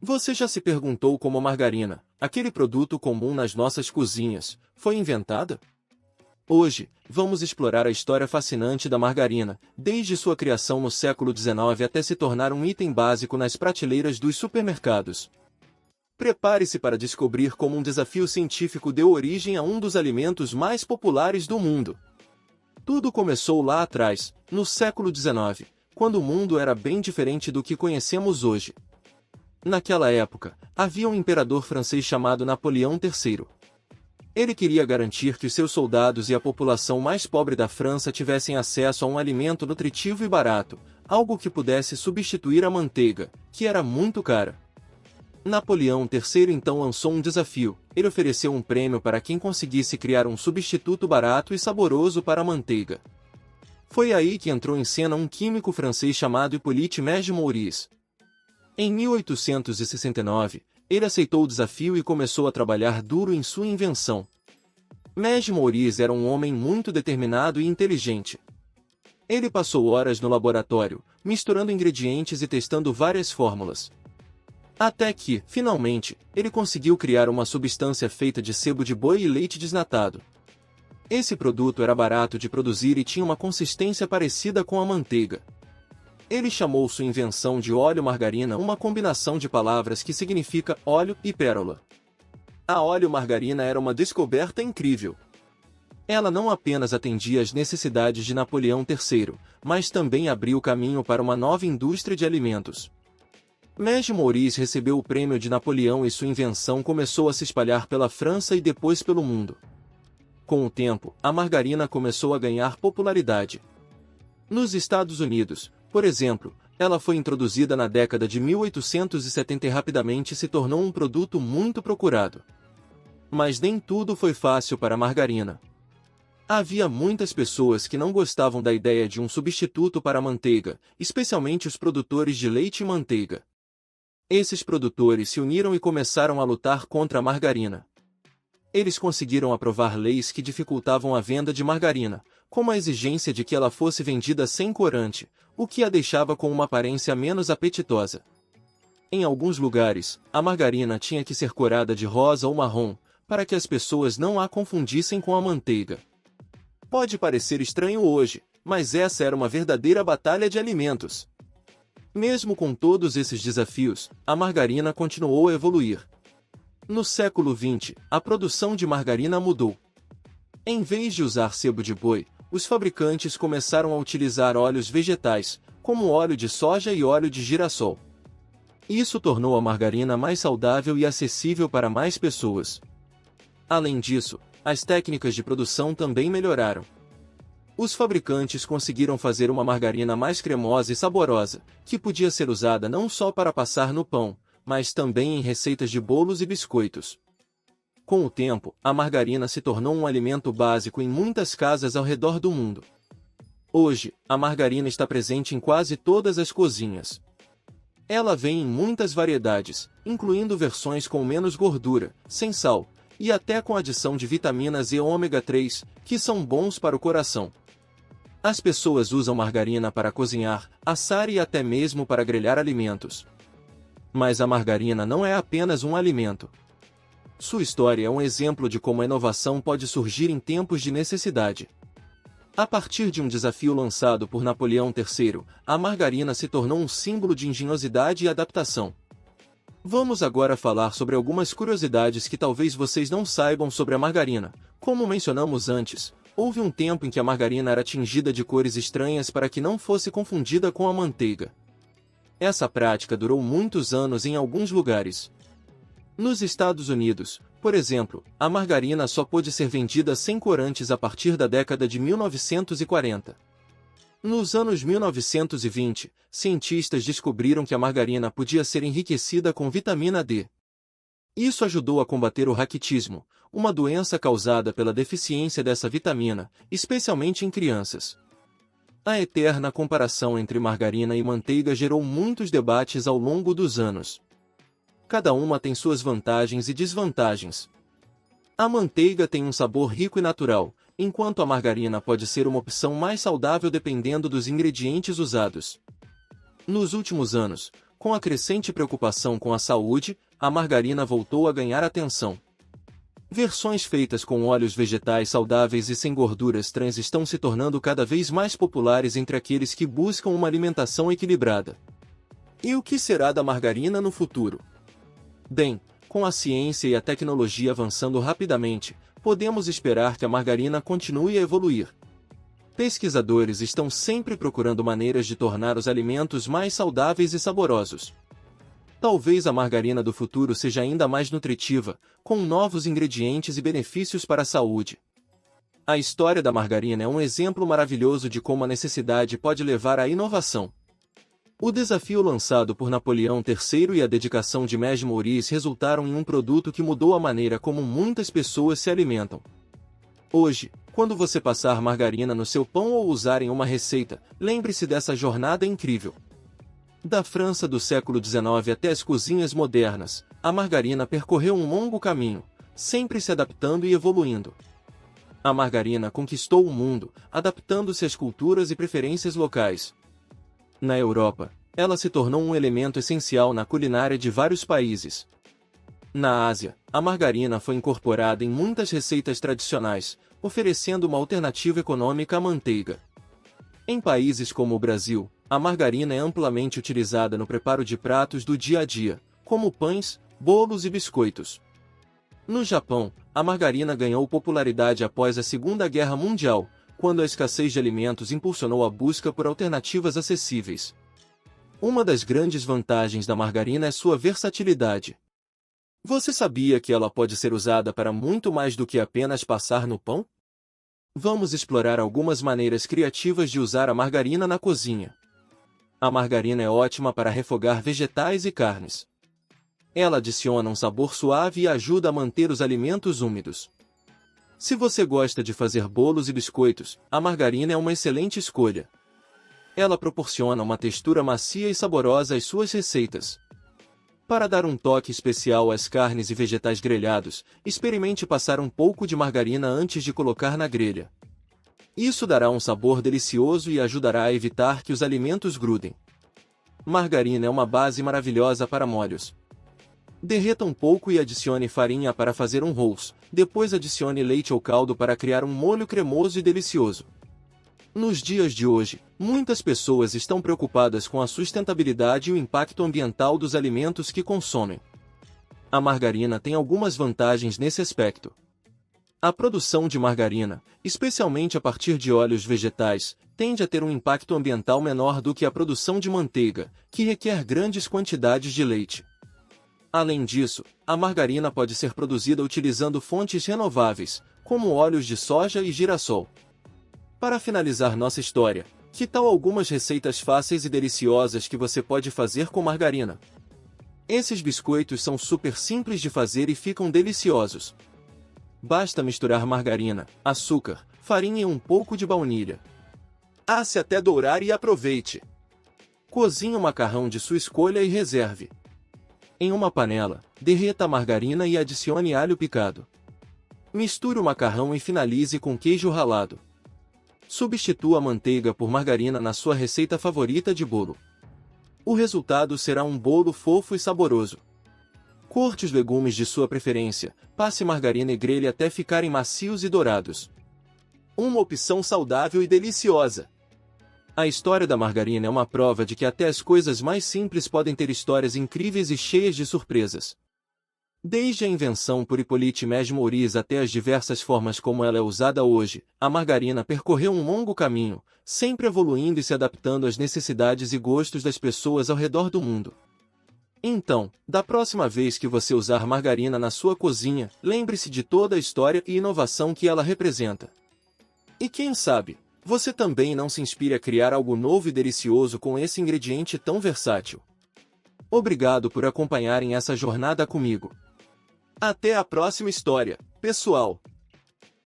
Você já se perguntou como a margarina, aquele produto comum nas nossas cozinhas, foi inventada? Hoje, vamos explorar a história fascinante da margarina, desde sua criação no século XIX até se tornar um item básico nas prateleiras dos supermercados. Prepare-se para descobrir como um desafio científico deu origem a um dos alimentos mais populares do mundo. Tudo começou lá atrás, no século XIX, quando o mundo era bem diferente do que conhecemos hoje. Naquela época, havia um imperador francês chamado Napoleão III. Ele queria garantir que os seus soldados e a população mais pobre da França tivessem acesso a um alimento nutritivo e barato, algo que pudesse substituir a manteiga, que era muito cara. Napoleão III então lançou um desafio. Ele ofereceu um prêmio para quem conseguisse criar um substituto barato e saboroso para a manteiga. Foi aí que entrou em cena um químico francês chamado Hippolyte Maistre-Maurice. Em 1869, ele aceitou o desafio e começou a trabalhar duro em sua invenção. Maistre-Maurice era um homem muito determinado e inteligente. Ele passou horas no laboratório, misturando ingredientes e testando várias fórmulas. Até que, finalmente, ele conseguiu criar uma substância feita de sebo de boi e leite desnatado. Esse produto era barato de produzir e tinha uma consistência parecida com a manteiga. Ele chamou sua invenção de óleo-margarina, uma combinação de palavras que significa óleo e pérola. A óleo-margarina era uma descoberta incrível. Ela não apenas atendia às necessidades de Napoleão III, mas também abriu caminho para uma nova indústria de alimentos. Maistre-Maurice recebeu o prêmio de Napoleão e sua invenção começou a se espalhar pela França e depois pelo mundo. Com o tempo, a margarina começou a ganhar popularidade. Nos Estados Unidos, por exemplo, ela foi introduzida na década de 1870 e rapidamente se tornou um produto muito procurado. Mas nem tudo foi fácil para a margarina. Havia muitas pessoas que não gostavam da ideia de um substituto para a manteiga, especialmente os produtores de leite e manteiga. Esses produtores se uniram e começaram a lutar contra a margarina. Eles conseguiram aprovar leis que dificultavam a venda de margarina, como a exigência de que ela fosse vendida sem corante, o que a deixava com uma aparência menos apetitosa. Em alguns lugares, a margarina tinha que ser corada de rosa ou marrom, para que as pessoas não a confundissem com a manteiga. Pode parecer estranho hoje, mas essa era uma verdadeira batalha de alimentos. Mesmo com todos esses desafios, a margarina continuou a evoluir. No século XX, a produção de margarina mudou. Em vez de usar sebo de boi, os fabricantes começaram a utilizar óleos vegetais, como óleo de soja e óleo de girassol. Isso tornou a margarina mais saudável e acessível para mais pessoas. Além disso, as técnicas de produção também melhoraram. Os fabricantes conseguiram fazer uma margarina mais cremosa e saborosa, que podia ser usada não só para passar no pão, mas também em receitas de bolos e biscoitos. Com o tempo, a margarina se tornou um alimento básico em muitas casas ao redor do mundo. Hoje, a margarina está presente em quase todas as cozinhas. Ela vem em muitas variedades, incluindo versões com menos gordura, sem sal, e até com adição de vitaminas e ômega 3, que são bons para o coração. As pessoas usam margarina para cozinhar, assar e até mesmo para grelhar alimentos. Mas a margarina não é apenas um alimento. Sua história é um exemplo de como a inovação pode surgir em tempos de necessidade. A partir de um desafio lançado por Napoleão III, a margarina se tornou um símbolo de engenhosidade e adaptação. Vamos agora falar sobre algumas curiosidades que talvez vocês não saibam sobre a margarina. Como mencionamos antes, houve um tempo em que a margarina era tingida de cores estranhas para que não fosse confundida com a manteiga. Essa prática durou muitos anos em alguns lugares. Nos Estados Unidos, por exemplo, a margarina só pôde ser vendida sem corantes a partir da década de 1940. Nos anos 1920, cientistas descobriram que a margarina podia ser enriquecida com vitamina D. Isso ajudou a combater o raquitismo, uma doença causada pela deficiência dessa vitamina, especialmente em crianças. A eterna comparação entre margarina e manteiga gerou muitos debates ao longo dos anos. Cada uma tem suas vantagens e desvantagens. A manteiga tem um sabor rico e natural, enquanto a margarina pode ser uma opção mais saudável dependendo dos ingredientes usados. Nos últimos anos, Com a crescente preocupação com a saúde, a margarina voltou a ganhar atenção. Versões feitas com óleos vegetais saudáveis e sem gorduras trans estão se tornando cada vez mais populares entre aqueles que buscam uma alimentação equilibrada. E o que será da margarina no futuro? Bem, com a ciência e a tecnologia avançando rapidamente, podemos esperar que a margarina continue a evoluir. Pesquisadores estão sempre procurando maneiras de tornar os alimentos mais saudáveis e saborosos. Talvez a margarina do futuro seja ainda mais nutritiva, com novos ingredientes e benefícios para a saúde. A história da margarina é um exemplo maravilhoso de como a necessidade pode levar à inovação. O desafio lançado por Napoleão III e a dedicação de Mestre Maurice resultaram em um produto que mudou a maneira como muitas pessoas se alimentam. Hoje, quando você passar margarina no seu pão ou usar em uma receita, lembre-se dessa jornada incrível. Da França do século XIX até as cozinhas modernas, a margarina percorreu um longo caminho, sempre se adaptando e evoluindo. A margarina conquistou o mundo, adaptando-se às culturas e preferências locais. Na Europa, ela se tornou um elemento essencial na culinária de vários países. Na Ásia, a margarina foi incorporada em muitas receitas tradicionais, oferecendo uma alternativa econômica à manteiga. Em países como o Brasil, a margarina é amplamente utilizada no preparo de pratos do dia a dia, como pães, bolos e biscoitos. No Japão, a margarina ganhou popularidade após a Segunda Guerra Mundial, quando a escassez de alimentos impulsionou a busca por alternativas acessíveis. Uma das grandes vantagens da margarina é sua versatilidade. Você sabia que ela pode ser usada para muito mais do que apenas passar no pão? Vamos explorar algumas maneiras criativas de usar a margarina na cozinha. A margarina é ótima para refogar vegetais e carnes. Ela adiciona um sabor suave e ajuda a manter os alimentos úmidos. Se você gosta de fazer bolos e biscoitos, a margarina é uma excelente escolha. Ela proporciona uma textura macia e saborosa às suas receitas. Para dar um toque especial às carnes e vegetais grelhados, experimente passar um pouco de margarina antes de colocar na grelha. Isso dará um sabor delicioso e ajudará a evitar que os alimentos grudem. Margarina é uma base maravilhosa para molhos. Derreta um pouco e adicione farinha para fazer um rolls, depois adicione leite ou caldo para criar um molho cremoso e delicioso. Nos dias de hoje, muitas pessoas estão preocupadas com a sustentabilidade e o impacto ambiental dos alimentos que consomem. A margarina tem algumas vantagens nesse aspecto. A produção de margarina, especialmente a partir de óleos vegetais, tende a ter um impacto ambiental menor do que a produção de manteiga, que requer grandes quantidades de leite. Além disso, a margarina pode ser produzida utilizando fontes renováveis, como óleos de soja e girassol. Para finalizar nossa história, que tal algumas receitas fáceis e deliciosas que você pode fazer com margarina? Esses biscoitos são super simples de fazer e ficam deliciosos. Basta misturar margarina, açúcar, farinha e um pouco de baunilha. Asse até dourar e aproveite. Cozinhe o macarrão de sua escolha e reserve. Em uma panela, derreta a margarina e adicione alho picado. Misture o macarrão e finalize com queijo ralado. Substitua a manteiga por margarina na sua receita favorita de bolo. O resultado será um bolo fofo e saboroso. Corte os legumes de sua preferência, passe margarina e grelhe até ficarem macios e dourados. Uma opção saudável e deliciosa. A história da margarina é uma prova de que até as coisas mais simples podem ter histórias incríveis e cheias de surpresas. Desde a invenção por Hippolyte Maurice até as diversas formas como ela é usada hoje, a margarina percorreu um longo caminho, sempre evoluindo e se adaptando às necessidades e gostos das pessoas ao redor do mundo. Então, da próxima vez que você usar margarina na sua cozinha, lembre-se de toda a história e inovação que ela representa. E quem sabe, você também não se inspire a criar algo novo e delicioso com esse ingrediente tão versátil. Obrigado por acompanharem essa jornada comigo. Até a próxima história, pessoal!